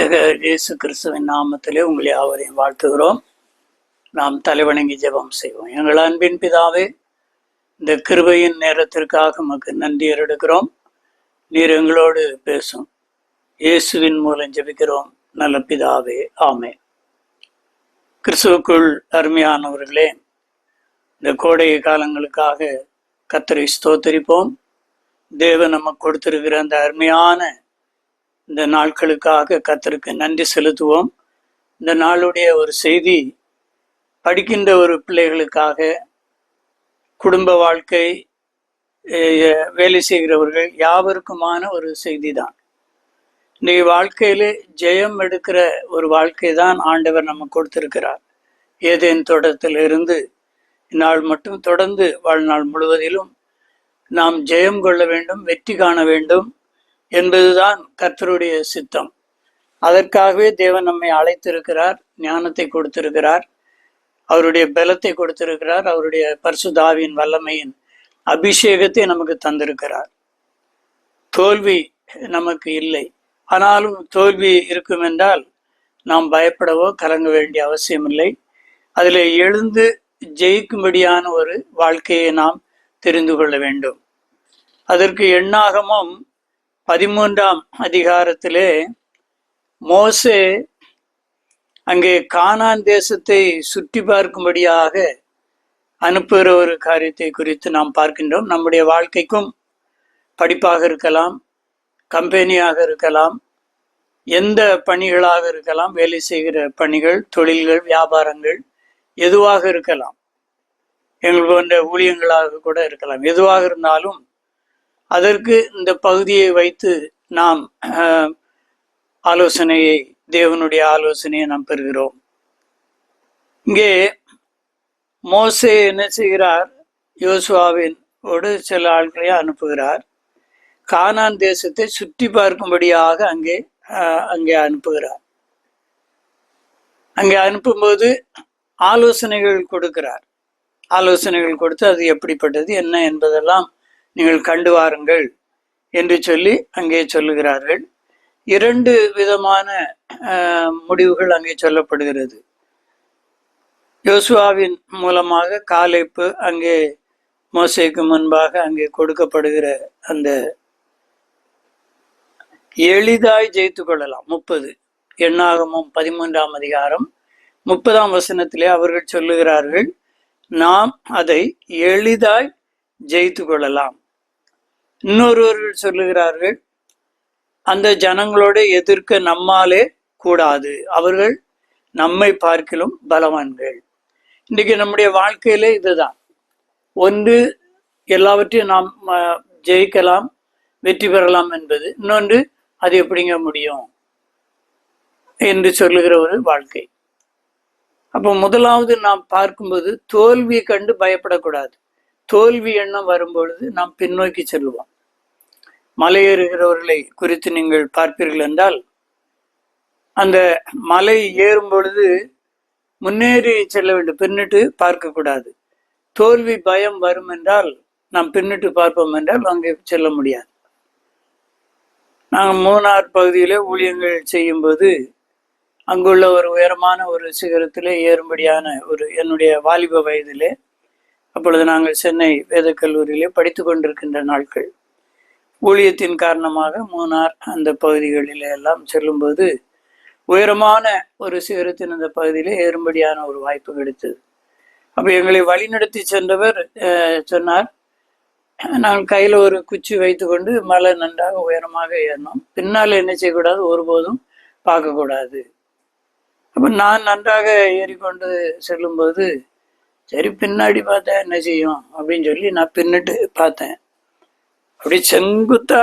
இரட்சகர் இயேசு கிறிஸ்துவின் நாமத்திலே உங்களை யாவரையும் வாழ்த்துகிறோம். நாம் தலைவணங்கி ஜெபம் செய்வோம். எங்கள் அன்பின் பிதாவே, இந்த கிருபையின் நேரத்திற்காக உமக்கு நன்றி எடுக்கிறோம். நீர் எங்களோடு பேசும். இயேசுவின் மூலம் ஜெபிக்கிறோம் நல்ல பிதாவே, ஆமென். கிறிஸ்துவுக்குள் அருமையானவர்களே, இந்த கோடை காலங்களுக்காக கர்த்தரை ஸ்தோத்திரிப்போம். தேவன் நமக்கு கொடுத்திருக்கிற அந்த அருமையான இந்த நாட்களுக்காக கர்த்தருக்கு நன்றி செலுத்துவோம். இந்த நாளுடைய ஒரு செய்தி படிக்கின்ற ஒரு பிள்ளைகளுக்காக, குடும்ப வாழ்க்கை, வேலை செய்கிறவர்கள் யாவருக்குமான ஒரு செய்தி தான். இன்றைய வாழ்க்கையில ஜெயம் எடுக்கிற ஒரு வாழ்க்கை தான் ஆண்டவர் நமக்கு கொடுத்திருக்கிறார். ஏதேன் தோட்டத்திலிருந்து இந்நாள் மட்டும் தொடர்ந்து வாழ்நாள் முழுவதிலும் நாம் ஜெயம் கொள்ள வேண்டும், வெற்றி காண வேண்டும் என்பதுதான் கர்த்தருடைய சித்தம். அதற்காகவே தேவன் நம்மை அழைத்திருக்கிறார், ஞானத்தை கொடுத்திருக்கிறார், அவருடைய பலத்தை கொடுத்திருக்கிறார், அவருடைய பரிசுத்த ஆவியின் வல்லமையின் அபிஷேகத்தை நமக்கு தந்திருக்கிறார். தோல்வி நமக்கு இல்லை. ஆனாலும் தோல்வி இருக்கும் என்றால் நாம் பயப்படவோ கலங்க வேண்டிய அவசியம் இல்லை. அதில் எழுந்து ஜெயிக்கும்படியான ஒரு வாழ்க்கையை நாம் தெரிந்து கொள்ள வேண்டும். அதற்கு எண்ணாகமும் 13ஆம் அதிகாரத்திலே மோசே அங்கே கானான் தேசத்தை சுற்றி பார்க்கும்படியாக அனுப்புகிற ஒரு காரியத்தை குறித்து நாம் பார்க்கின்றோம். நம்முடைய வாழ்க்கைக்கும் படிப்பாக இருக்கலாம், கம்பெனியாக இருக்கலாம், எந்த பணிகளாக இருக்கலாம், வேலை செய்கிற பணிகள், தொழில்கள், வியாபாரங்கள் எதுவாக இருக்கலாம், எங்கள் போன்ற ஊழியங்களாக கூட இருக்கலாம். எதுவாக இருந்தாலும் அதற்கு இந்த பகுதியை வைத்து நாம் ஆலோசனையை, தேவனுடைய ஆலோசனையை நாம் பெறுகிறோம். இங்கே மோசே என்ன செய்கிறார்? யோசுவாவினோடு சில ஆட்களை அனுப்புகிறார். கானான் தேசத்தை சுற்றி பார்க்கும்படியாக அங்கே அனுப்புகிறார். அங்கே அனுப்பும்போது ஆலோசனைகள் கொடுக்கிறார். ஆலோசனைகள் கொடுத்து அது எப்படிப்பட்டது என்ன என்பதெல்லாம் நீங்கள் கண்டு வாருங்கள் என்று சொல்லி அங்கே சொல்லுகிறார்கள். 2 விதமான முடிவுகள் அங்கே சொல்லப்படுகிறது. யோசுவாவின் மூலமாக காலேப்பு அங்கே மோசேக்கு முன்பாக அங்கே கொடுக்கப்படுகிற அந்த எளிதாய் ஜெயித்து கொள்ளலாம். 30 எண்ணாகமும் 13ஆம் அதிகாரம் 30ஆம் வசனத்திலே அவர்கள் சொல்லுகிறார்கள், நாம் அதை எளிதாய் ஜெயித்து கொள்ளலாம். இன்னொருவர்கள் சொல்லுகிறார்கள், அந்த ஜனங்களோடு எதிர்க்க நம்மாலே கூடாது, அவர்கள் நம்மை பார்க்கிலும் பலவான்கள். இன்றைக்கு நம்முடைய வாழ்க்கையில இதுதான். ஒன்று, எல்லாவற்றையும் நாம் ஜெயிக்கலாம், வெற்றி பெறலாம் என்பது. இன்னொன்று, அது எப்படிங்க முடியும் என்று சொல்லுகிற ஒரு வாழ்க்கை. அப்போ முதலாவது நாம் பார்க்கும்போது தோல்வியை கண்டு பயப்படக்கூடாது. தோல்வி எண்ணம் வரும்பொழுது நாம் பின்னோக்கி செல்லுவோம். மலையேறுகிறவர்களை குறித்து நீங்கள் பார்ப்பீர்கள் என்றால், அந்த மலை ஏறும் பொழுது முன்னேறி செல்ல வேண்டும், பின்னிட்டு பார்க்கக்கூடாது. தோல்வி பயம் வரும் என்றால் நாம் பின்னிட்டு பார்ப்போம் என்றால் அங்கே செல்ல முடியாது. நாங்கள் மூணார் பகுதியிலே ஊழியங்கள் செய்யும்போது அங்குள்ள ஒரு உயரமான ஒரு சிகரத்திலே ஏறும்படியான என்னுடைய வாலிப வயதிலே, அப்பொழுது நாங்கள் சென்னை வேத கல்லூரியிலே படித்து கொண்டிருக்கின்ற நாட்கள், ஊழியத்தின் காரணமாக மூணார் அந்த பகுதிகளில் எல்லாம் செல்லும்போது உயரமான ஒரு சிகரத்தின் அந்த பகுதியிலே ஏறும்படியான ஒரு வாய்ப்பு கிடைத்தது. அப்போ எங்களை வழிநடத்தி சென்றவர் சொன்னார், நாங்கள் கையில் ஒரு குச்சி வைத்து கொண்டு மலை நன்றாக உயரமாக ஏறினோம். பின்னால் என்ன செய்யக்கூடாது, ஒருபோதும் பார்க்கக்கூடாது. அப்போ நான் நன்றாக ஏறிக்கொண்டு செல்லும்போது, சரி பின்னாடி பார்த்தா என்ன செய்யும் அப்படின்னு சொல்லி நான் பின்னிட்டு பார்த்தேன். அப்படி செங்குத்தா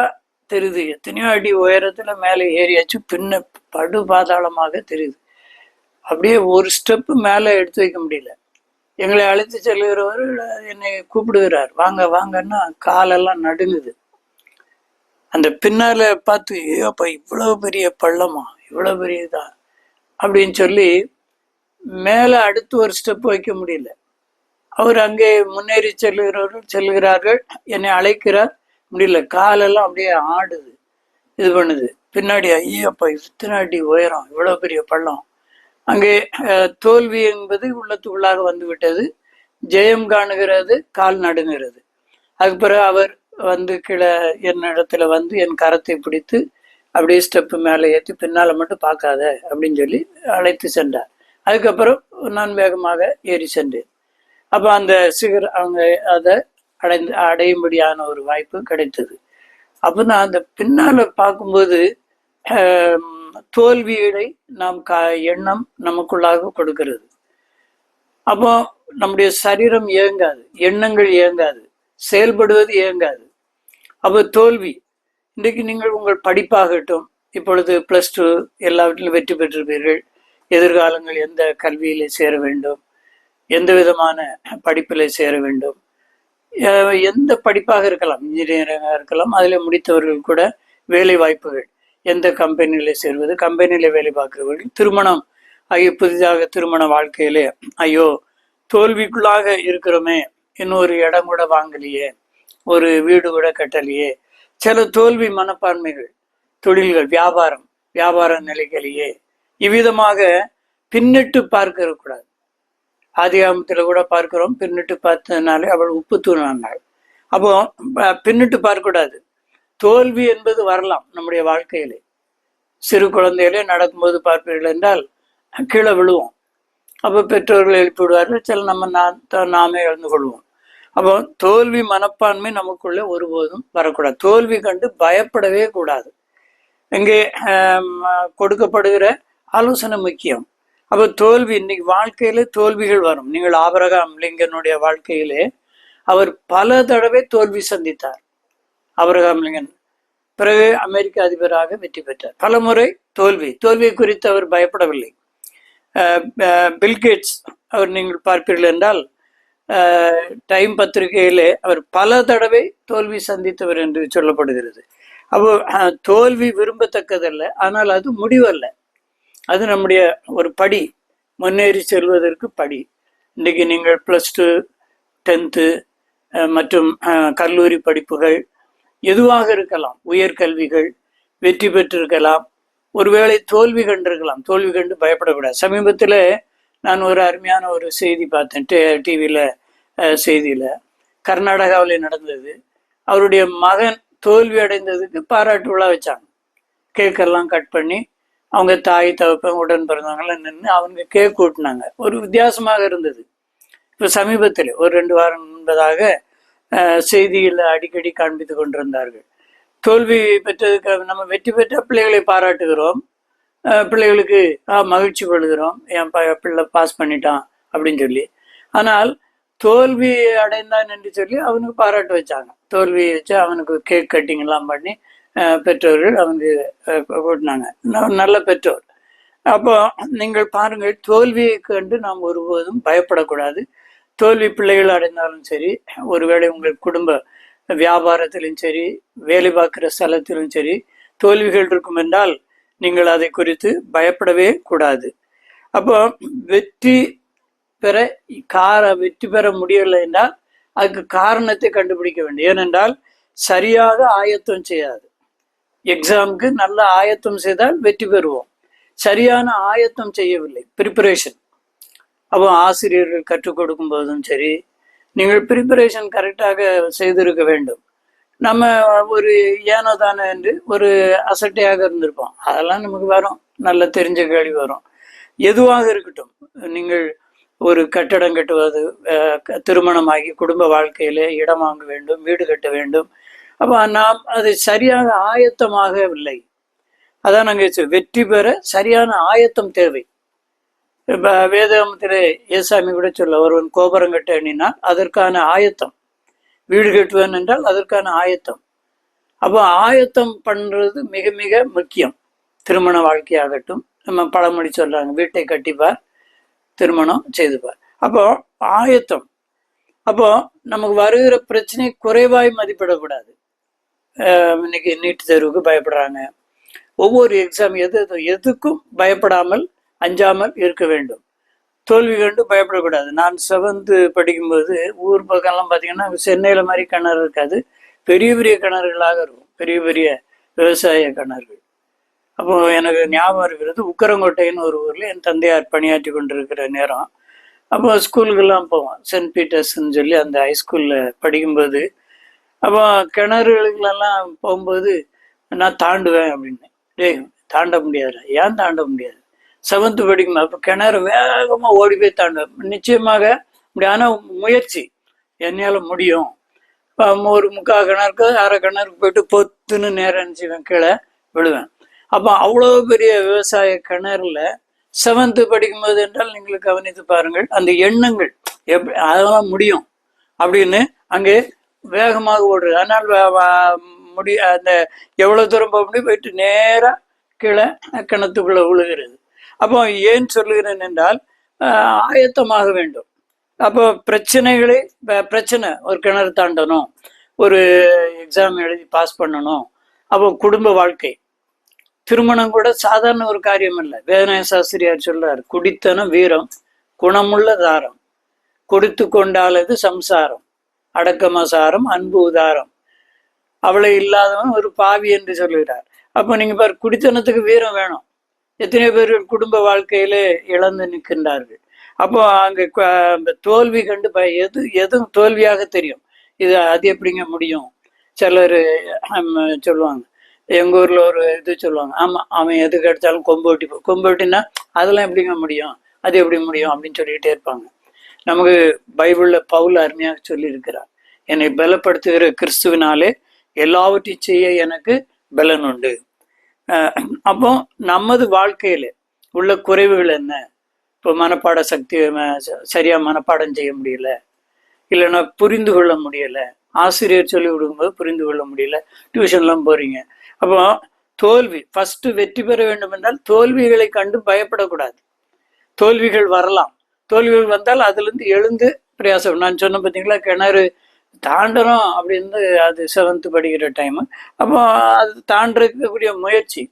தெரியுது. எத்தனையோ அடி உயரத்துல மேலே ஏறியாச்சு, பின்ன படு பாதாளமாக தெரியுது. அப்படியே ஒரு ஸ்டெப்பு மேலே எடுத்து வைக்க முடியல. எங்களை அழைத்து செல்கிறவர் என்னை கூப்பிடுகிறார், வாங்க வாங்கன்னா காலெல்லாம் நடுங்குது. அந்த பின்னால பார்த்து, அப்ப இவ்வளவு பெரிய பள்ளமா, இவ்வளவு பெரிய இதா அப்படின்னு சொல்லி மேல அடுத்து ஒரு ஸ்டெப் வைக்க முடியல. அவர் அங்கே முன்னேறி செல்கிறார்கள், என்னை அழைக்கிறார், முடியல, காலெல்லாம் அப்படியே ஆடுது. இது பண்ணுது. பின்னாடி ஐயப்பா இத்தனை அடி உயரம், இவ்வளோ பெரிய பள்ளம். அங்கே தோல்வி என்பது உள்ளத்துக்குள்ளாக வந்து விட்டது. ஜெயம் காணுகிறது, கால் நடுங்கிறது. அதுக்கு பிறகு அவர் வந்து கீழே என்னிடத்துல வந்து என் கரத்தை பிடித்து அப்படியே ஸ்டெப்பு மேலே ஏற்றி பின்னால் மட்டும் பார்க்காத அப்படின்னு சொல்லி அழைத்து சென்றார். அதுக்கப்புறம் நான் வேகமாக ஏறி சென்றேன். அப்போ அந்த அவங்க அதை அடையும்படியான ஒரு வாய்ப்பு கிடைத்தது. அப்போ நான் அந்த பின்னால் பார்க்கும்போது தோல்வியை நாம் எண்ணம் நமக்குள்ளாக கொடுக்கிறது. அப்போ நம்முடைய சரீரம் இயங்காது, எண்ணங்கள் இயங்காது, செயல்படுவது இயங்காது. அப்போ தோல்வி, இன்றைக்கு நீங்கள் உங்கள் படிப்பாகட்டும், இப்பொழுது +2 எல்லாவற்றிலும் வெற்றி பெற்றிருப்பீர்கள். எதிர்காலங்கள் எந்த கல்வியிலே சேர வேண்டும், எந்த விதமான படிப்பில் சேர வேண்டும், எந்த படிப்பாக இருக்கலாம், இன்ஜினியரிங்காக இருக்கலாம், அதில் முடித்தவர்கள் கூட வேலை வாய்ப்புகள், எந்த கம்பெனியில் சேர்வது, கம்பெனியில் வேலை பார்க்கிறவர்கள், திருமணம் ஆகிய புதிதாக திருமண வாழ்க்கையிலே ஐயோ தோல்விக்குள்ளாக இருக்கிறோமே, இன்னொரு இடம் கூட வாங்கலையே, ஒரு வீடு கூட கட்டலையே, சில தோல்வி மனப்பான்மைகள், தொழில்கள், வியாபார நிலைகளையே இவ்விதமாக பின்னிட்டு பார்க்க இருக்கக்கூடாது. ஆதிகாமத்தில் கூட பார்க்கிறோம், பின்னிட்டு பார்த்ததுனாலே அவள் உப்பு தூணானாள். அப்போ பின்னிட்டு பார்க்கக்கூடாது. தோல்வி என்பது வரலாம் நம்முடைய வாழ்க்கையிலே. சிறு குழந்தைகளே நடக்கும்போது பார்ப்பீர்கள் என்றால் கீழே விழுவோம். அப்போ பெற்றோர்கள் எழுப்பி விடுவார்கள், சில நாமே எழுந்து கொள்வோம். அப்போ தோல்வி மனப்பான்மை நமக்குள்ளே ஒருபோதும் வரக்கூடாது. தோல்வி கண்டு பயப்படவே கூடாது. இங்கே கொடுக்கப்படுகிற ஆலோசனை முக்கியம். அப்போ தோல்வி, இன்னைக்கு வாழ்க்கையில தோல்விகள் வரும். நீங்கள் ஆபிரகாம் லிங்கனுடைய வாழ்க்கையிலே அவர் பல தடவை தோல்வி சந்தித்தார். ஆபிரகாம் லிங்கன் பிறகு அமெரிக்க அதிபராக வெற்றி பெற்றார். பல முறை தோல்வியை குறித்து அவர் பயப்படவில்லை. பில்கேட்ஸ் அவர் நீங்கள் பார்ப்பீர்கள் என்றால் டைம் பத்திரிகையிலே அவர் பல தடவை தோல்வி சந்தித்தவர் என்று சொல்லப்படுகிறது. அப்போ தோல்வி விரும்பத்தக்கதல்ல, ஆனால் அது முடிவல்ல. அது நம்முடைய ஒரு படி, முன்னேறி செல்வதற்கு படி. இன்றைக்கு நீங்கள் +2, 10th மற்றும் கல்லூரி படிப்புகள் எதுவாக இருக்கலாம், உயர்கல்விகள் வெற்றி பெற்றிருக்கலாம், ஒருவேளை தோல்வி கண்டிருக்கலாம். தோல்வி கண்டு பயப்படக்கூடாது. சமீபத்தில் நான் ஒரு அருமையான ஒரு செய்தி பார்த்தேன், டிவியில் செய்தியில். கர்நாடகாவில் நடந்தது. அவருடைய மகன் தோல்வி அடைந்ததுக்கு பாராட்டு விழா வச்சாங்க. கேக்கெல்லாம் கட் பண்ணி அவங்க தாய் தகப்பன் உடன் பிறந்தவங்களாம் நின்று அவங்க கேக் கூட்டினாங்க. ஒரு வித்தியாசமாக இருந்தது. இப்போ சமீபத்தில் ஒரு 2 வாரம் முன்பதாக செய்தியில் அடிக்கடி காண்பித்து கொண்டிருந்தார்கள். தோல்வி பெற்றதுக்கு நம்ம வெற்றி பெற்ற பிள்ளைகளை பாராட்டுகிறோம், பிள்ளைகளுக்கு மகிழ்ச்சி கொள்கிறோம், என் பிள்ளை பாஸ் பண்ணிட்டான் அப்படின்னு சொல்லி. ஆனால் தோல்வி அடைந்தான் என்று சொல்லி அவனுக்கு பாராட்டு வச்சாங்க. தோல்வியை வச்சு அவனுக்கு கேக் கட்டிங் எல்லாம் பண்ணி பெற்றோர்கள் அவங்க கூட்டினாங்க. நல்ல பெற்றோர். அப்போ நீங்கள் பாருங்கள், தோல்வியை கண்டு நாம் ஒருபோதும் பயப்படக்கூடாது. தோல்வி பிள்ளைகள் அடைந்தாலும் சரி, ஒருவேளை உங்கள் குடும்ப வியாபாரத்திலும் சரி, வேலை பார்க்குற ஸ்தலத்திலும் சரி தோல்விகள் இருக்கும் என்றால் நீங்கள் அதை குறித்து பயப்படவே கூடாது. அப்போ வெற்றி பெற முடியவில்லை என்றால் அதுக்கு காரணத்தை கண்டுபிடிக்க வேண்டும். ஏனென்றால் சரியாக ஆயத்தம் செய்யாது. எக்ஸாமுக்கு நல்ல ஆயத்தம் செய்தால் வெற்றி பெறுவோம். சரியான ஆயத்தம் செய்யவில்லை, ப்ரிப்பரேஷன். அப்போ ஆசிரியர்கள் கற்றுக் கொடுக்கும் போதும் சரி, நீங்கள் ப்ரிப்பரேஷன் கரெக்டாக செய்திருக்க வேண்டும். நம்ம ஒரு ஏனோ தானே என்று ஒரு அசட்டையாக இருந்திருப்போம். அதெல்லாம் நமக்கு வரும், நல்ல தெரிஞ்ச கேள்வி வரும். எதுவாக இருக்கட்டும், நீங்கள் ஒரு கட்டடம் கட்டுவது, திருமணமாகி குடும்ப வாழ்க்கையிலே இடம் வாங்க வேண்டும், வீடு கட்ட வேண்டும். அப்போ நாம் அதை சரியாக ஆயத்தமாகவில்லை. அதான் நாங்கள் வெற்றி பெற சரியான ஆயத்தம் தேவை. இப்போ வேதாகமத்திலே ஏசாமி கூட சொல்ல, ஒருவன் கோபுரம் கட்ட எண்ணினால் அதற்கான ஆயத்தம், வீடு கட்டுவேன் என்றால் அதற்கான ஆயத்தம். அப்போ ஆயத்தம் பண்ணுறது மிக மிக முக்கியம். திருமண வாழ்க்கையாகட்டும், நம்ம பழமொழி சொல்கிறாங்க, வீட்டை கட்டிப்பார் திருமணம் செய்துப்பார். அப்போ ஆயத்தம். அப்போ நமக்கு வருகிற பிரச்சனை குறைவாய் மதிப்பிடக்கூடாது. இன்னைக்கு நீட் தேர்வுக்கு பயப்படுறாங்க. ஒவ்வொரு எக்ஸாம் எதுக்கும் பயப்படாமல் அஞ்சாமல் இருக்க வேண்டும். தோல்வி கண்டு பயப்படக்கூடாது. நான் 7th படிக்கும்போது ஊர் பக்கம்லாம் பார்த்தீங்கன்னா சென்னையில் மாதிரி கிணறு இருக்காது, பெரிய பெரிய கிணறுகளாக இருக்கும், பெரிய பெரிய விவசாய கிணறுகள். அப்போ எனக்கு ஞாபகம் இருக்கிறது, உக்கரங்கோட்டைன்னு ஒரு ஊரில் என் தந்தையார் பணியாற்றி கொண்டிருக்கிற நேரம். அப்போ ஸ்கூலுக்கெல்லாம் போவோம், சென்ட் பீட்டர்ஸ்ன்னு சொல்லி அந்த ஹைஸ்கூலில் படிக்கும்போது. அப்போ கிணறுகளுக்கெல்லாம் போகும்போது நான் தாண்டுவேன் அப்படின்னு. டேய், தாண்ட முடியாது. ஏன் தாண்ட முடியாது? 7th படிக்கும். அப்போ கிணறு வேகமாக ஓடி போய் தாண்டுவேன். நிச்சயமாக முடியான முயற்சி என்னால் முடியும். ஒரு 3/4 கிணறுக்கு 1/2 கிணறுக்கு போயிட்டு பொத்துன்னு நேரம் நினச்சிவேன், கீழே விழுவேன். அப்போ அவ்வளோ பெரிய விவசாய கிணறுல 7th படிக்கும்போது என்றால் நீங்கள் கவனித்து பாருங்கள், அந்த எண்ணங்கள் அதெல்லாம் முடியும் அப்படின்னு அங்கே வேகமாக ஓடுறது. அதனால் அந்த எவ்வளோ தூரம் போக முடியும், போயிட்டு நேராக கீழே கிணத்துக்குள்ளே விழுகிறது. அப்போ ஏன் சொல்லுகிறேன் என்றால், ஆயத்தமாக வேண்டும். அப்போ பிரச்சனை ஒரு கிணறு தாண்டணும், ஒரு எக்ஸாம் எழுதி பாஸ் பண்ணணும். அப்போ குடும்ப வாழ்க்கை, திருமணம் கூட சாதாரண ஒரு காரியம் இல்லை. வேதநாய சாஸ்திரியார் சொல்றார், குடித்தனம் வீரம், குணமுள்ள தாரம், கொடுத்து கொண்டாலது சம்சாரம், அடக்கமசாரம் அன்பு உதாரம், அவளை இல்லாதவன் ஒரு பாவி என்று சொல்லுகிறார். அப்போ நீங்க பாரு, குடித்தனத்துக்கு வீரம் வேணும். எத்தனை பேர்கள் குடும்ப வாழ்க்கையில இழந்து நிற்கின்றார்கள். அப்போ அங்க தோல்வி கண்டு எதுவும் தோல்வியாக தெரியும். அது எப்படிங்க முடியும்? சிலர் சொல்லுவாங்க, எங்க ஊர்ல ஒரு இது சொல்லுவாங்க, ஆமா அவன் எது கிடைச்சாலும் கொம்போட்டினா அதெல்லாம் எப்படிங்க முடியும், அது எப்படி முடியும் அப்படின்னு சொல்லிக்கிட்டே இருப்பாங்க. நமக்கு பைபிள்ல பவுல் அருமையாக சொல்லி இருக்கிறார், என்னை பலப்படுத்துகிற கிறிஸ்துவினாலே எல்லாவற்றையும் செய்ய எனக்கு பலன் உண்டு. அப்போ நமது வாழ்க்கையில உள்ள குறைவுகள் என்ன? இப்போ மனப்பாட சக்தி சரியா மனப்பாடம் செய்ய முடியல, இல்லைன்னா புரிந்து கொள்ள முடியல, ஆசிரியர் சொல்லி விடும்போது புரிந்து கொள்ள முடியல, டியூஷன்லாம் போறீங்க. அப்போ தோல்வி, ஃபர்ஸ்ட் வெற்றி பெற வேண்டும் என்றால் தோல்விகளை கண்டு பயப்படக்கூடாது. தோல்விகள் வரலாம், தோல்விகள் வந்தால் அதுல இருந்து எழுந்து பிரயாசம். நான் சொன்ன பார்த்தீங்களா, கிணறு தாண்டணும் அப்படின்னு, அது 7th படிக்கிற டைம். அப்போ அது தாண்டக்கூடிய முயற்சி,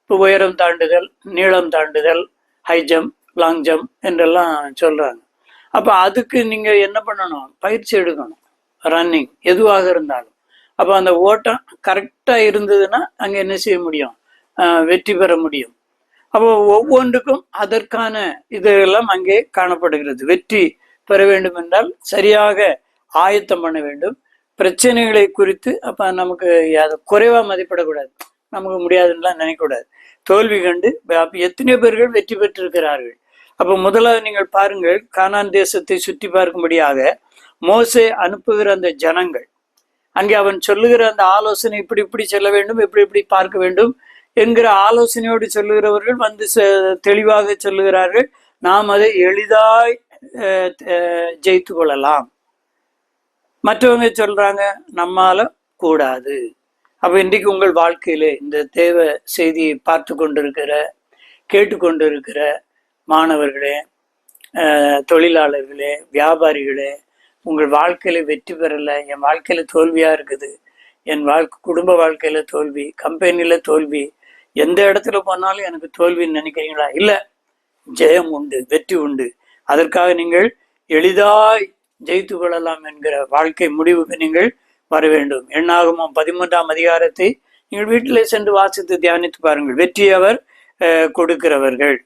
இப்போ உயரம் தாண்டுதல், நீளம் தாண்டுதல், ஹை ஜம்ப், லாங் ஜம்ப் என்றெல்லாம் சொல்றாங்க. அப்போ அதுக்கு நீங்க என்ன பண்ணணும்? பயிற்சி எடுக்கணும், ரன்னிங் எதுவாக இருந்தாலும். அப்போ அந்த ஓட்டம் கரெக்டா இருந்ததுன்னா அங்க என்ன செய்ய முடியும்? வெற்றி பெற முடியும். அப்போ ஒவ்வொன்றுக்கும் அதற்கான இதெல்லாம் அங்கே காணப்படுகிறது. வெற்றி பெற வேண்டும் என்றால் சரியாக ஆயத்தம் பண்ண வேண்டும். பிரச்சனைகளை குறித்து அப்ப நமக்கு அதை குறைவா மதிப்பிடக்கூடாது, நமக்கு முடியாதுன்னா நினைக்கக்கூடாது. தோல்வி கண்டு எத்தனை பேர்கள் வெற்றி பெற்றிருக்கிறார்கள். அப்போ முதலாவது நீங்கள் பாருங்கள், கானான் தேசத்தை சுற்றி பார்க்கும்படியாக மோசே அனுப்புகிற அந்த ஜனங்கள், அங்கே அவன் சொல்லுகிற அந்த ஆலோசனை, இப்படி இப்படி செல்ல வேண்டும், இப்படி இப்படி பார்க்க வேண்டும் என்கிற ஆலோசனையோடு சொல்லுகிறவர்கள் வந்து தெளிவாக சொல்லுகிறார்கள், நாம் அதை எளிதாய் ஜெயித்து கொள்ளலாம். மற்றவங்க சொல்றாங்க நம்மால கூடாது. அப்ப இன்றைக்கு உங்கள் வாழ்க்கையில இந்த தேவ செய்தியை பார்த்து கொண்டிருக்கிற, கேட்டுக்கொண்டிருக்கிற மாணவர்களே, தொழிலாளர்களே, வியாபாரிகளே, உங்கள் வாழ்க்கையில வெற்றி பெறல, என் வாழ்க்கையில தோல்வியா இருக்குது, என் குடும்ப வாழ்க்கையில தோல்வி, கம்பெனியில தோல்வி, எந்த இடத்துல போனாலும் எனக்கு தோல்வின்னு நினைக்கிறீங்களா? இல்ல, ஜெயம் உண்டு, வெற்றி உண்டு. அதற்காக நீங்கள் எளிதாய் ஜெயித்து கொள்ளலாம் என்கிற வாழ்க்கை முடிவுக்கு நீங்கள் வர வேண்டும். எண்ணாகமம் 13ஆம் அதிகாரத்தை நீங்கள் வீட்டிலே சென்று வாசித்து தியானித்து பாருங்கள். வெற்றி அவர் கொடுக்கிறவர்கள்.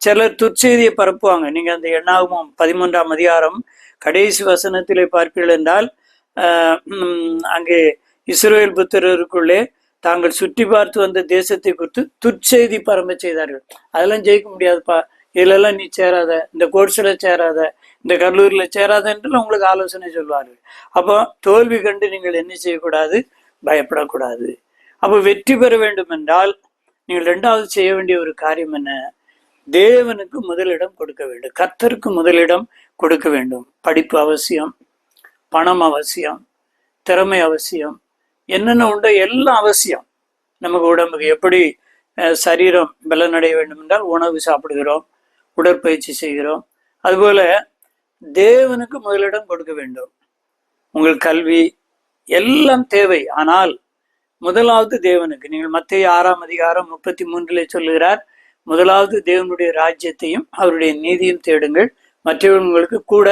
சிலர் துர்ச்செய்தியை பரப்புவாங்க. நீங்க அந்த எண்ணாகமம் 13ஆம் அதிகாரம் கடைசி வசனத்திலே பார்ப்பீர்கள் என்றால், அங்கே இஸ்ரவேல் புத்திரருக்குள்ளே தாங்கள் சுற்றி பார்த்து வந்த தேசத்தை குறித்து துர்ச்செய்தி பரம்ப செய்தார்கள். அதெல்லாம் ஜெயிக்க முடியாதுப்பா, இதுலெல்லாம் நீ சேராத, இந்த கோர்ஸ்ல சேராத, இந்த கல்லூரியில சேராத என்று உங்களுக்கு ஆலோசனை சொல்வார்கள். அப்போ தோல்வி கண்டு நீங்கள் என்ன செய்யக்கூடாது? பயப்படக்கூடாது. அப்போ வெற்றி பெற வேண்டும் என்றால் நீங்கள் 2வது செய்ய வேண்டிய ஒரு காரியம் என்ன? தேவனுக்கு முதலிடம் கொடுக்க வேண்டும், கர்த்தருக்கு முதலிடம் கொடுக்க வேண்டும். படிப்பு அவசியம், பணம் அவசியம், திறமை அவசியம், என்னென்ன உண்டோ எல்லாம் அவசியம். நமக்கு உடம்புக்கு எப்படி சரீரம் பலனடைய வேண்டும் என்றால் உணவு சாப்பிடுகிறோம், உடற்பயிற்சி செய்கிறோம். அதுபோல தேவனுக்கு முதலிடம் கொடுக்க வேண்டும். உங்கள் கல்வி எல்லாம் தேவை, ஆனால் முதலாவது தேவனுக்கு. நீங்கள் மத்தேயு 6ஆம் அதிகாரம் 33 சொல்லுகிறார், முதலாவது தேவனுடைய ராஜ்யத்தையும் அவருடைய நீதியும் தேடுங்கள், மற்றவர்களுக்கு கூட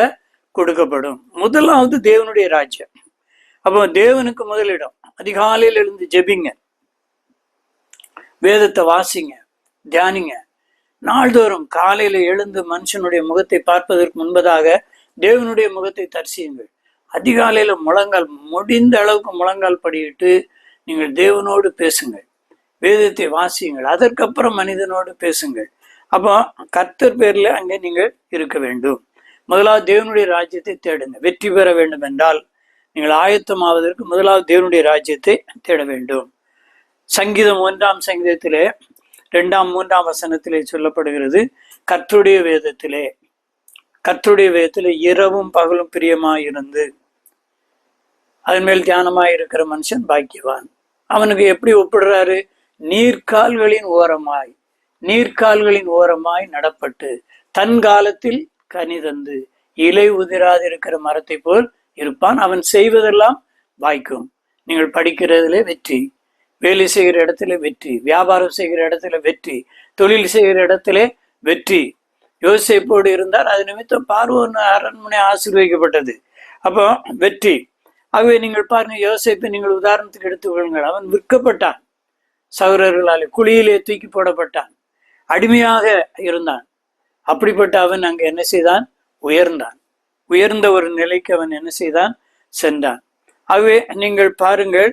கொடுக்கப்படும். முதலாவது தேவனுடைய ராஜ்யம். அப்போ தேவனுக்கு முதலிடம். அதிகாலையில் எழுந்து ஜெபிங்க, வேதத்தை வாசிங்க, தியானிங்க. நாள்தோறும் காலையில எழுந்து மனுஷனுடைய முகத்தை பார்ப்பதற்கு முன்பதாக தேவனுடைய முகத்தை தரிசியுங்கள். அதிகாலையில முழங்கால், முடிந்த அளவுக்கு முழங்கால் படியிட்டு நீங்கள் தேவனோடு பேசுங்கள், வேதத்தை வாசியுங்கள். அதற்கப்புறம் மனிதனோடு பேசுங்கள். அப்போ கர்த்தர் பேர்ல அங்கே நீங்கள் இருக்க வேண்டும். முதலாவது தேவனுடைய ராஜ்யத்தை தேடுங்க. வெற்றி பெற வேண்டும் என்றால் நீங்கள் ஆயத்தமாவதற்கு முதலாவது தேவனுடைய ராஜ்யத்தை தேட வேண்டும். சங்கீதம் 1ஆம் சங்கீதத்திலே 2ஆம் 3ஆம் வசனத்திலே சொல்லப்படுகிறது, கர்த்தருடைய வேதத்திலே இரவும் பகலும் பிரியமாயிருந்து அதன் மேல் தியானமாய் இருக்கிற மனுஷன் பாக்கியவான். அவனுக்கு எப்படி ஒப்பிடுறாரு? நீர்கால்களின் ஓரமாய் நடப்பட்டு தன் காலத்தில் கனி தந்து இலை உதிராதிருக்கிற மரத்தை போல் இருப்பான். அவன் செய்வதெல்லாம் வாய்க்கும். நீங்கள் படிக்கிறதுல வெற்றி, வேலை செய்கிற இடத்துல வெற்றி, வியாபாரம் செய்கிற இடத்துல வெற்றி, தொழில் செய்கிற இடத்துல வெற்றி. யோசேப்போடு இருந்தால் அது நிமித்தம் பார்வோன் அரண்மனை ஆசீர்வதிக்கப்பட்டது. அப்போ வெற்றி. ஆகவே நீங்கள் பாருங்க, யோசேப்பை நீங்கள் உதாரணத்துக்கு எடுத்துக்கொள்ளுங்கள். அவன் விற்கப்பட்டான், சகோதரர்களாலே குழியிலே தூக்கி போடப்பட்டான், அடிமையாக இருந்தான். அப்படிப்பட்ட அவன் அங்கு என்ன செய்தான்? உயர்ந்த ஒரு நிலைக்கு அவன் என்ன செய்தான்? சென்றான். ஆகவே நீங்கள் பாருங்கள்,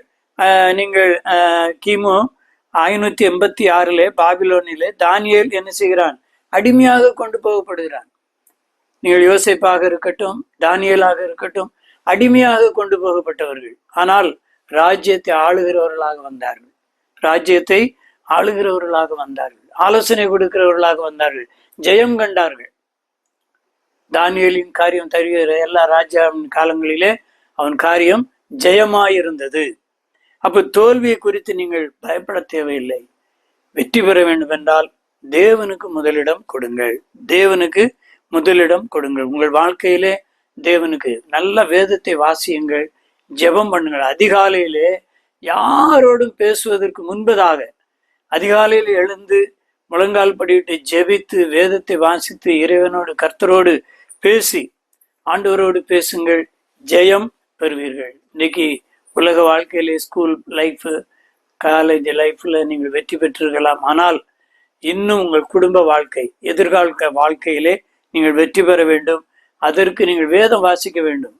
நீங்கள் கிமு 586 பாபிலோனிலே தானியேல் என்ன செய்கிறான்? அடிமையாக கொண்டு போகப்படுகிறான். நீங்கள் யோசேப்பாக இருக்கட்டும், தானியேலாக இருக்கட்டும், அடிமையாக கொண்டு போகப்பட்டவர்கள். ஆனால் ராஜ்யத்தை ஆளுகிறவர்களாக வந்தார்கள், ஆலோசனை கொடுக்கிறவர்களாக வந்தார்கள், ஜெயம் கண்டார்கள். தானியேலின் காரியம் தருகிற எல்லா ராஜாவின் காலங்களிலே அவன் காரியம் ஜெயமாயிருந்தது. அப்ப தோல்வியை குறித்து நீங்கள் பயப்பட தேவையில்லை. வெற்றி பெற வேண்டும் என்றால் தேவனுக்கு முதலிடம் கொடுங்கள். உங்கள் வாழ்க்கையிலே தேவனுக்கு நல்ல வேதத்தை வாசியுங்கள், ஜெபம் பண்ணுங்கள். அதிகாலையிலே யாரோடும் பேசுவதற்கு முன்பதாக அதிகாலையில் எழுந்து முழங்கால் படியிட்டு ஜெபித்து வேதத்தை வாசித்து இறைவனோடு கர்த்தரோடு பேசி ஆண்டவரோடு பேசுங்கள், ஜெயம் பெறுவீர்கள். இன்னைக்கு உலக வாழ்க்கையிலே ஸ்கூல் லைஃப், காலேஜ் லைஃப்ல நீங்கள் வெற்றி பெற்றிருக்கலாம். ஆனால் இன்னும் உங்கள் குடும்ப வாழ்க்கை, எதிர்கால வாழ்க்கையிலே நீங்கள் வெற்றி பெற வேண்டும். அதற்கு நீங்கள் வேதம் வாசிக்க வேண்டும்.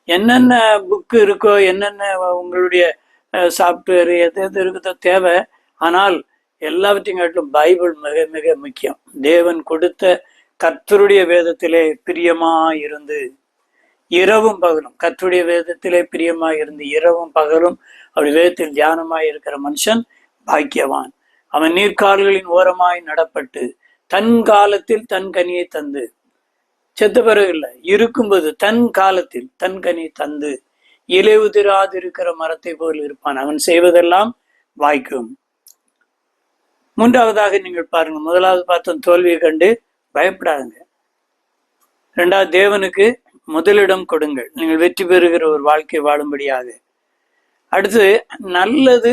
என்னென்ன புக்கு இருக்கோ, என்னென்ன உங்களுடைய சாஃப்ட்வேர் எது இருக்குதோ தேவை. ஆனால் எல்லாவற்றையும் காட்டிலும் பைபிள் மிக மிக முக்கியம். தேவன் கொடுத்த கர்த்தருடைய வேதத்திலே பிரியமாயிருந்து இரவும் பகலும், கர்த்தருடைய வேதத்திலே பிரியமாயிருந்து இரவும் பகலும் அவருடைய வேதத்தில் தியானமாய் இருக்கிற மனுஷன் பாக்கியவான். அவன் நீர்க்கால்களின் ஓரமாய் நடப்பட்டு தன் காலத்தில் தன் கனியை தந்து, செத்த பிறகு இல்லை, இருக்கும்போது தன் காலத்தில் தன் கனி தந்து இலை உதிராதிருக்கிற மரத்தை போல் இருப்பான். அவன் செய்வதெல்லாம் வாய்க்கும். மூன்றாவதாக நீங்கள் பாருங்க, முதலாவது பார்த்தோம் தோல்வியை கண்டு பயப்படாதுங்க. இரண்டாவது, தேவனுக்கு முதலிடம் கொடுங்கள், நீங்கள் வெற்றி பெறுகிற ஒரு வாழ்க்கை வாழும்படியாக. அடுத்து, நல்லது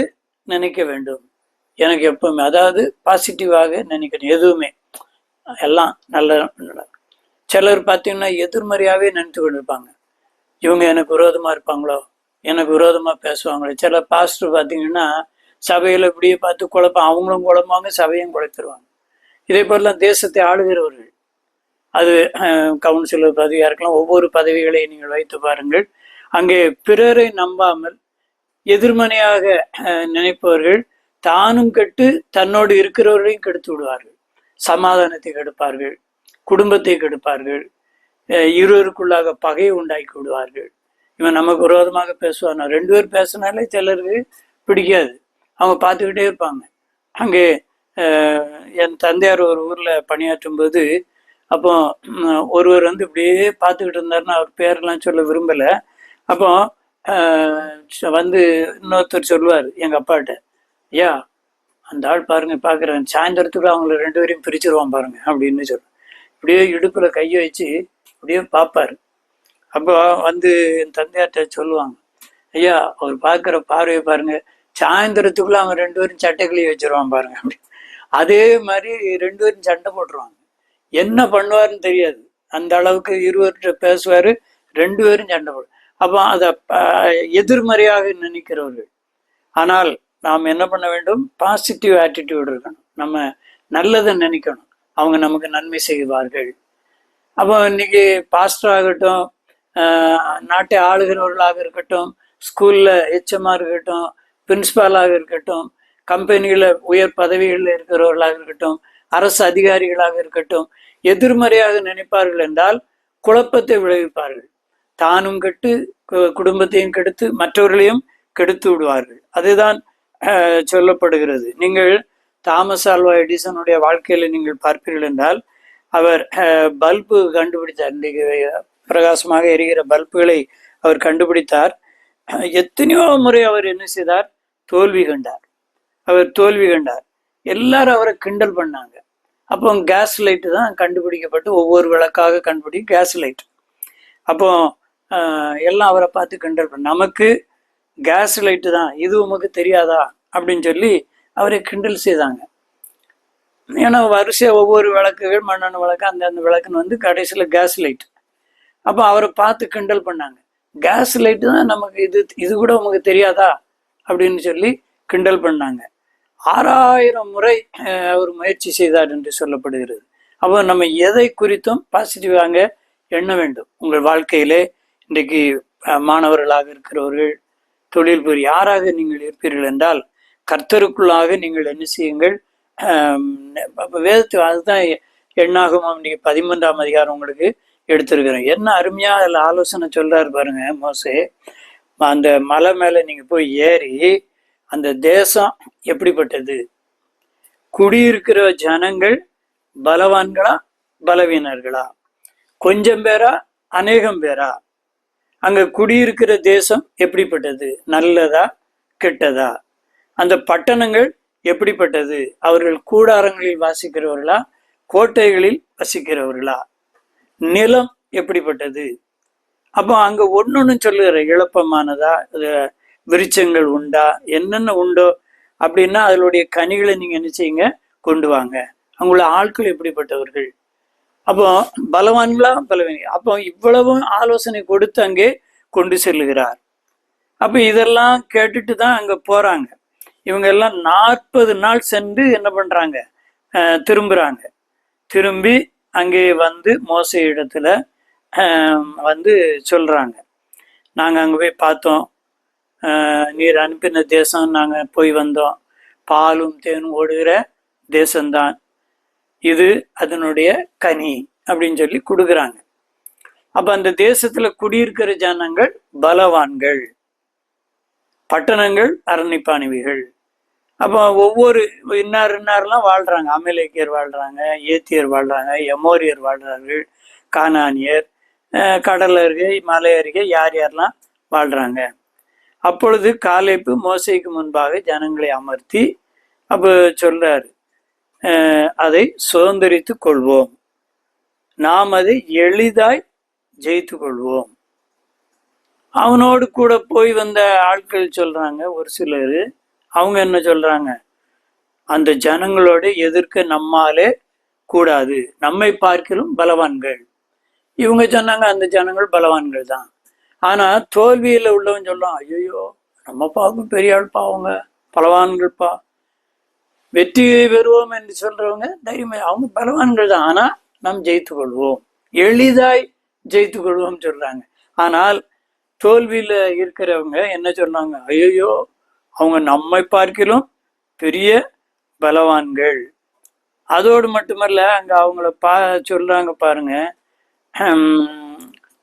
நினைக்க வேண்டும். எனக்கு எப்பவுமே, அதாவது பாசிட்டிவாக நினைக்கணும். எதுவுமே எல்லாம் நல்ல. சிலர் பார்த்தீங்கன்னா எதிர்மறையாவே நினைத்து கொண்டிருப்பாங்க. இவங்க எனக்கு விரோதமா இருப்பாங்களோ, எனக்கு விரோதமா பேசுவாங்களோ. சில பாஸ்டர் பார்த்தீங்கன்னா சபையில இப்படியே பார்த்து குழப்பம், அவங்களும் குழப்பாங்க, சபையும் குழப்பிடுவாங்க. இதே போலலாம் தேசத்தை ஆளுகிறவர்கள், அது கவுன்சிலர் பதவியா இருக்கலாம், ஒவ்வொரு பதவிகளை நீங்கள் வைத்து பாருங்கள். அங்கே பிறரை நம்பாமல் எதிர்மனையாக நினைப்பவர்கள் தானும் கெட்டு தன்னோடு இருக்கிறவர்களையும் கெடுத்து விடுவார்கள். சமாதானத்தை கெடுப்பார்கள், குடும்பத்தை கெடுப்பார்கள், இருவருக்குள்ளாக பகையை உண்டாக்கி விடுவார்கள். இவன் நமக்கு விரோதமாக பேசுவான். 2 பேர் பேசினாலே சிலருக்கு பிடிக்காது, அவங்க பார்த்துக்கிட்டே இருப்பாங்க. அங்கே என் தந்தையார் ஒரு ஊர்ல பணியாற்றும் போது, அப்போ ஒருவர் வந்து இப்படியே பார்த்துக்கிட்டு இருந்தாருன்னா, அவர் பேரெல்லாம் சொல்ல விரும்பல. அப்போ வந்து இன்னொருத்தர் சொல்லுவார் எங்க அப்பாட்ட, ஐயா அந்த ஆள் பாருங்க பாக்குறேன், சாயந்தரத்துக்கு அவங்கள 2 பேரையும் பிரிச்சிருவான் பாருங்க அப்படின்னு சொல்லுவேன். இப்படியே இடுப்புல கையை வச்சு அப்படியே பார்ப்பாரு. அப்போ வந்து என் தந்தையார்ட்ட சொல்லுவாங்க, ஐயா அவர் பார்க்குற பார்வையை பாருங்க, சாயந்தரத்துக்குள்ள அவங்க 2 பேரும் சட்டைக்கிளியை வச்சிருவான் பாருங்க அப்படி. அதே மாதிரி 2 பேரும் சண்டை போட்டுருவாங்க. என்ன பண்ணுவாருன்னு தெரியாது, அந்த அளவுக்கு இருவர்கிட்ட பேசுவாரு, 2 பேரும் சண்டை போடு. அப்போ அதை எதிர்மறையாக நினைக்கிறவர்கள். ஆனால் நாம் என்ன பண்ண வேண்டும்? பாசிட்டிவ் ஆட்டிடியூட் இருக்கணும். நம்ம நல்லதை நினைக்கணும். அவங்க நமக்கு நன்மை செய்வார்கள். அப்போ இன்னைக்கு பாஸ்டர் ஆகட்டும், நாட்டை ஆளுகிறவர்களாக இருக்கட்டும், ஸ்கூல்ல ஹெச்எம்ஆ இருக்கட்டும், பிரின்சிபாலாக இருக்கட்டும், கம்பெனியில உயர் பதவிகளில் இருக்கிறவர்களாக இருக்கட்டும், அரசு அதிகாரிகளாக இருக்கட்டும், எதிர்மறையாக நினைப்பார்கள் என்றால் குழப்பத்தை விளைவிப்பார்கள். தானும் கெட்டு குடும்பத்தையும் கெடுத்து மற்றவர்களையும் கெடுத்து விடுவார்கள். அதுதான் சொல்லப்படுகிறது. நீங்கள் தாமஸ் ஆல்வா எடிசனுடைய வாழ்க்கையில நீங்கள் பார்ப்பீர்கள் என்றால், அவர் பல்பு கண்டுபிடித்தார். இன்றைக்கு பிரகாசமாக எரிகிற பல்புகளை அவர் கண்டுபிடித்தார். எத்தனையோ முறை அவர் என்ன செய்தார்? தோல்வி கண்டார். அவர் தோல்வி கண்டார். எல்லாரும் அவரை கிண்டல் பண்ணாங்க. அப்போ கேஸ் லைட்டு தான் கண்டுபிடிக்கப்பட்டு, ஒவ்வொரு விளக்காக கண்டுபிடி கேஸ் லைட். அப்போ எல்லாம் அவரை பார்த்து கிண்டல் பண்ண, நமக்கு கேஸ் லைட்டு தான், இது உமக்கு தெரியாதா அப்படின்னு சொல்லி அவரை கிண்டல் செய்தாங்க. ஏன்னா வரிசையா ஒவ்வொரு விளக்குகள், மண்ணெண்ணெய் விளக்கு, அந்த விளக்குன்னு வந்து கடைசியில் கேஸ் லைட். அப்போ அவரை பார்த்து கிண்டல் பண்ணாங்க. கேஸ் லைட்டு தான் நமக்கு, இது கூட உமக்கு தெரியாதா அப்படின்னு சொல்லி கிண்டல் பண்ணாங்க. 6000 முறை அவர் முயற்சி செய்தார் என்று சொல்லப்படுகிறது. அப்போ நம்ம எதை குறித்தும் பாசிட்டிவாக எண்ண வேண்டும். உங்கள் வாழ்க்கையிலே இன்றைக்கு மாணவர்களாக இருக்கிறவர்கள், தொழில் புரிய யாராக நீங்கள் இருப்பீர்கள் என்றால், கர்த்தருக்குள்ளாக நீங்கள் என்ன செய்யுங்கள்? வேதத்து அதுதான் எண்ணாகமம் இன்னைக்கு 13ஆம் அதிகாரம் உங்களுக்கு எடுத்திருக்கிறேன். என்ன அருமையா அதில் ஆலோசனை சொல்றாரு பாருங்க மோசே. அந்த மலை மேல நீங்க போய் ஏறி, அந்த தேசம் எப்படிப்பட்டது, குடியிருக்கிற ஜனங்கள் பலவான்களா பலவீனர்களா, கொஞ்சம் பேரா அநேகம் பேரா, அங்க குடியிருக்கிற தேசம் எப்படிப்பட்டது, நல்லதா கெட்டதா, அந்த பட்டணங்கள் எப்படிப்பட்டது, அவர்கள் கூடாரங்களில் வாசிக்கிறவர்களா கோட்டைகளில் வசிக்கிறவர்களா, நிலம் எப்படிப்பட்டது. அப்போ அங்க ஒன்னொன்னு சொல்லுகிற, இழப்பமானதா, விருட்சங்கள் உண்டா, என்னென்ன உண்டோ அப்படின்னா அதனுடைய கனிகளை நீங்க என்ன செய்யுங்க? கொண்டு வாங்க. அவங்களோட ஆட்கள் எப்படிப்பட்டவர்கள், அப்போ பலவான்களா பலவீன, அப்போ இவ்வளவும் ஆலோசனை கொடுத்து அங்கே கொண்டு செல்லுகிறார். அப்ப இதெல்லாம் கேட்டுட்டு தான் அங்க போறாங்க. இவங்க எல்லாம் 40 நாள் சென்று என்ன பண்றாங்க? திரும்புறாங்க. திரும்பி அங்கே வந்து மோசே இடத்துல வந்து சொல்றாங்க, நாங்க அங்க போய் பார்த்தோம், நீர் அனுப்பின தேசம் நாங்க போய் வந்தோம், பாலும் தேனும் ஓடுகிற தேசம்தான் இது, அதனுடைய கனி அப்படின்னு சொல்லி கொடுக்குறாங்க. அப்ப அந்த தேசத்துல குடியிருக்கிற ஜனங்கள் பலவான்கள், பட்டணங்கள் அரணிப்பானவிகள். அப்போ ஒவ்வொரு இன்னாரெல்லாம் வாழ்றாங்க. அமலேக்கியர் வாழ்றாங்க, ஏத்தியர் வாழ்றாங்க, எமோரியர் வாழ்றார்கள், கானானியர், கடல் அருகே மலை அருகே யார் யாரெல்லாம் வாழ்றாங்க. அப்பொழுது காலேப்பு மோசேக்கு முன்பாக ஜனங்களை அமர்த்தி அப்போ சொல்றாரு, அதை சுதந்திரித்து கொள்வோம், நாம் அதை எளிதாய் ஜெயித்து கொள்வோம். அவனோடு கூட போய் வந்த ஆட்கள் சொல்றாங்க, ஒரு சிலர், அவங்க என்ன சொல்றாங்க? அந்த ஜனங்களோட எதிர்க்க நம்மாலே கூடாது, நம்மை பார்க்கிலும் பலவான்கள். இவங்க சொன்னாங்க அந்த ஜனங்கள் பலவான்கள் தான். ஆனா தோல்வியில உள்ளவன் சொல்றான், ஐயோ நம்ம பாக்கும் பெரிய ஆள் பாவங்க, பலவான்கள்ப்பா, வெற்றி பெறுவோம் என்று சொல்றவங்க தைரியமா, அவங்க பலவான்கள் தான், ஆனா நாம் ஜெயித்து கொள்வோம், எளிதாய் ஜெயித்து கொள்வோம் சொல்றாங்க. ஆனால் தோல்வியில இருக்கிறவங்க என்ன சொன்னாங்க? ஐயோ அவங்க நம்மை பார்க்கிலும் பெரிய பலவான்கள். அதோடு மட்டுமல்ல, அங்க அவங்கள சொல்றாங்க பாருங்க,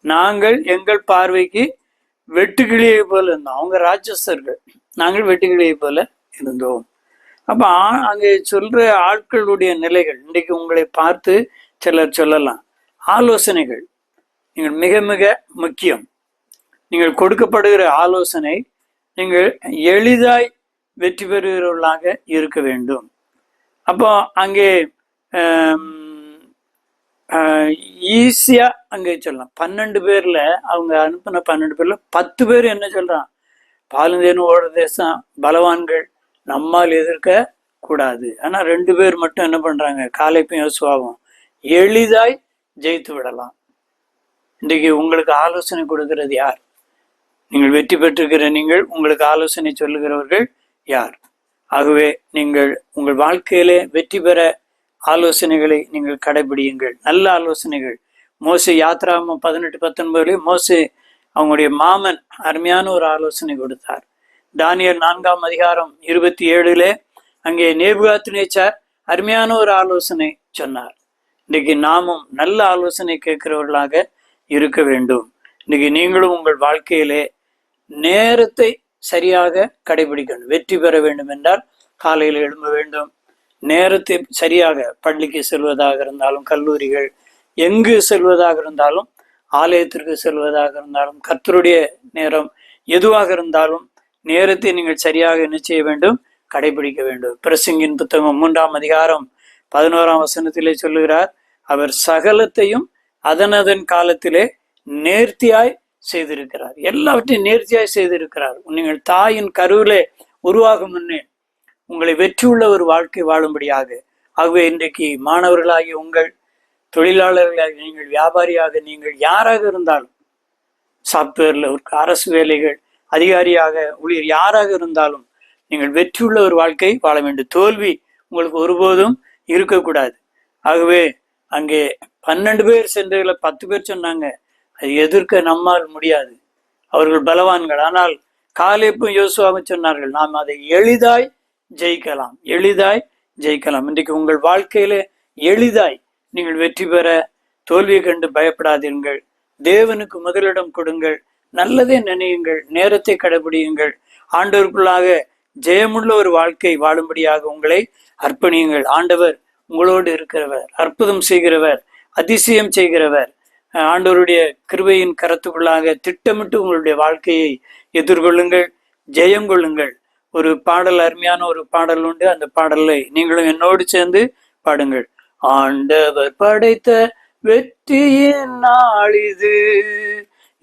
நாங்கள் எங்கள் பார்வைக்கு வெட்டுக்கிளியை போல இருந்தோம். அவங்க ராட்சசர்கள், நாங்கள் வெட்டுக்கிளியை போல இருந்தோம். அப்ப அங்க சொல்ற ஆட்களுடைய நிலைகள் இன்றைக்கு உங்களை பார்த்து சிலர் சொல்லலாம். ஆலோசனைகள் நீங்கள் மிக மிக முக்கியம். நீங்கள் கொடுக்கப்படுகிற ஆலோசனை நீங்கள் எளிதாய் வெற்றி பெறுகிறவர்களாக இருக்க வேண்டும். அப்போ அங்கே ஈஸியா அங்கே சொல்லலாம். 12 பேர்ல அவங்க அனுப்பின 12 பேர்ல 10 பேர் என்ன சொல்றான்? பாலுந்தேனு ஓடுற தேசம், பலவான்கள், நம்மால் எதிர்க்க கூடாது. ஆனா 2 பேர் மட்டும் என்ன பண்றாங்க? காலேப்பும் யோசுவாவும் எளிதாய் ஜெயித்து விடலாம். இன்றைக்கு உங்களுக்கு ஆலோசனை கொடுக்கிறது யார்? நீங்கள் வெற்றி பெற்றிருக்கிற நீங்கள், உங்களுக்கு ஆலோசனை சொல்லுகிறவர்கள் யார்? ஆகவே நீங்கள் உங்கள் வாழ்க்கையிலே வெற்றி பெற ஆலோசனைகளை நீங்கள் கடைபிடியுங்கள். நல்ல ஆலோசனைகள். மோசே யாத்ராகமம் 18-19 மோசே அவங்களுடைய மாமன் அருமையான ஒரு ஆலோசனை கொடுத்தார். தானியேல் 4ஆம் அதிகாரம் 27 அங்கே நேபுகாத்நேச்சார் அருமையான ஒரு ஆலோசனை சொன்னார். இன்னைக்கு நாமும் நல்ல ஆலோசனை கேட்கிறவர்களாக இருக்க வேண்டும். இன்னைக்கு நீங்களும் உங்கள் வாழ்க்கையிலே நேரத்தை சரியாக கடைபிடிக்கணும். வெற்றி பெற வேண்டும் என்றால் காலையில் எழும்ப வேண்டும். நேரத்தை சரியாக, பள்ளிக்கு செல்வதாக இருந்தாலும், கல்லூரிகள் எங்கு செல்வதாக இருந்தாலும், ஆலயத்திற்கு செல்வதாக இருந்தாலும், கர்த்தருடைய நேரம் எதுவாக இருந்தாலும் நேரத்தை நீங்கள் சரியாக என்ன செய்ய வேண்டும்? கடைபிடிக்க வேண்டும். பிரசங்கின் புத்தகம் 3ஆம் அதிகாரம் 11ஆம் வசனத்திலே சொல்லுகிறார், அவர் சகலத்தையும் அதனதன் காலத்திலே நேர்த்தியாய் செய்திருக்கிறார். எல்லாவற்றையும் நேர்த்தியாய் செய்திருக்கிறார். நீங்கள் தாயின் கருவிலே உருவாகும் முன்னே உங்களை வெற்றியுள்ள ஒரு வாழ்க்கை வாழும்படியாக. ஆகவே இன்றைக்கு மாணவர்களாகிய உங்கள், தொழிலாளர்களாக நீங்கள், வியாபாரியாக நீங்கள், யாராக இருந்தாலும், சாப்ட்வேர்ல ஒரு அரசு வேலைகள், அதிகாரியாக, ஊழியர், யாராக இருந்தாலும் நீங்கள் வெற்றியுள்ள ஒரு வாழ்க்கை வாழ வேண்டும். தோல்வி உங்களுக்கு ஒருபோதும் இருக்கக்கூடாது. ஆகவே அங்கே 12 பேர் சென்றதில் 10 பேர் சொன்னாங்க, அது எதிர்க்க நம்மால் முடியாது, அவர்கள் பலவான்கள். ஆனால் காலேப்பும் யோசுவாவும் சொன்னார்கள், நாம் அதை எளிதாய் ஜெயிக்கலாம், எளிதாய் ஜெயிக்கலாம். இன்றைக்கு உங்கள் வாழ்க்கையில எளிதாய் நீங்கள் வெற்றி பெற தோல்வியை கண்டு பயப்படாதீர்கள். தேவனுக்கு முதலிடம் கொடுங்கள், நல்லதே நினையுங்கள், நேரத்தை கடைபிடியுங்கள். ஆண்டவருக்குள்ளாக ஜெயமுள்ள ஒரு வாழ்க்கை வாழும்படியாக உங்களை அர்ப்பணியுங்கள். ஆண்டவர் உங்களோடு இருக்கிறவர், அற்புதம் செய்கிறவர், அதிசயம் செய்கிறவர். ஆண்டவருடைய கிருபையின் கரத்துக்குள்ளாக திட்டமிட்டு உங்களுடைய வாழ்க்கையை எதிர்கொள்ளுங்கள், ஜெயம் கொள்ளுங்கள். ஒரு பாடல், அருமையான ஒரு பாடல் உண்டு. அந்த பாடலை நீங்களும் என்னோடு சேர்ந்து பாடுங்கள். ஆண்டவர் படைத்த வெற்றியின் நாள் இது,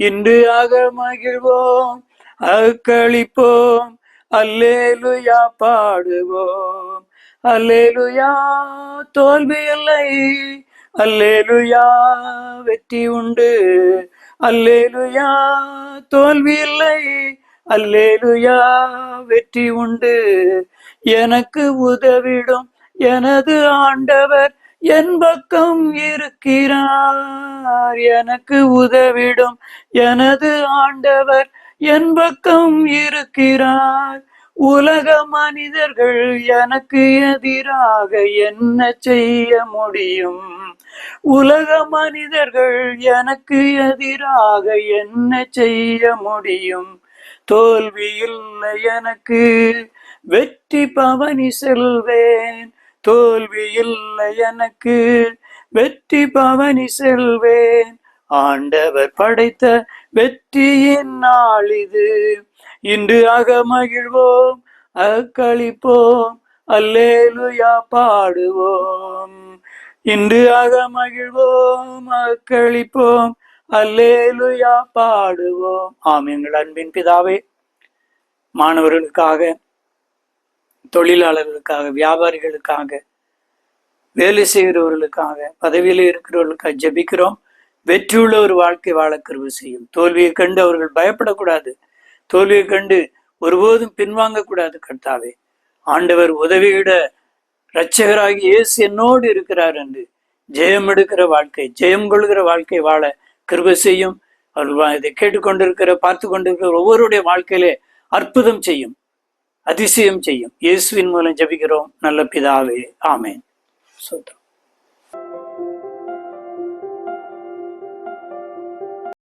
இன்று ஆக மகிழ்வோம், அக்களிப்போம், அல்லேலுயா பாடுவோம், அல்லேலுயா தோல்வி இல்லை, அல்லேலுயா வெற்றி உண்டு, அல்லேலுயா தோல்வி இல்லை, அல்லேலுயா வெற்றி உண்டு. எனக்கு உதவிடும் எனது ஆண்டவர் என் பக்கம் இருக்கிறார், எனக்கு உதவிடும் எனது ஆண்டவர் என் பக்கம் இருக்கிறார். உலக மனிதர்கள் எனக்கு எதிராக என்ன செய்ய முடியும்? உலக மனிதர்கள் எனக்கு எதிராக என்ன செய்ய முடியும்? தோல்வி இல்லை எனக்கு, வெற்றி பவனி செல்வேன். தோல்வி இல்லை எனக்கு, வெற்றி பவனி செல்வேன். ஆண்டவர் படைத்த வெற்றியின் நாள் இது, இன்று ஆக மகிழ்வோம், அக்களிப்போம், அல்லேலுயா பாடுவோம். இன்று ஆக மகிழ்வோம், அக்களிப்போம், அல்லேலுயா பாடுவோம். ஆம். எங்கள் அன்பின் பிதாவே, மாணவர்களுக்காக, தொழிலாளர்களுக்காக, வியாபாரிகளுக்காக, வேலை செய்கிறவர்களுக்காக, பதவியில் இருக்கிறவர்களுக்காக ஜெபிக்கிறோம். வெற்றியுள்ள ஒரு வாழ்க்கை வாழ கிருபை செய்யும். தோல்வியை கண்டு அவர்கள் பயப்படக்கூடாது, தோல்வியை கண்டு ஒருபோதும் பின்வாங்க கூடாது. கர்த்தாவே, ஆண்டவர் உதவியிட இரட்சகராகி இயேசு என்னோடு இருக்கிறார் என்று ஜெயம் எடுக்கிற வாழ்க்கை, ஜெயம் கொள்கிற வாழ்க்கை வாழ கிருபை செய்யும். அவர்கள் இதை கேட்டுக்கொண்டிருக்கிற, பார்த்து கொண்டிருக்கிற ஒவ்வொருடைய வாழ்க்கையிலே அற்புதம் செய்யும், அதிசயம் செய்யும். இயேசுவின் மூலம் ஜெபிக்கிறோம் நல்ல பிதாவே, ஆமேன். சோத்திரம்.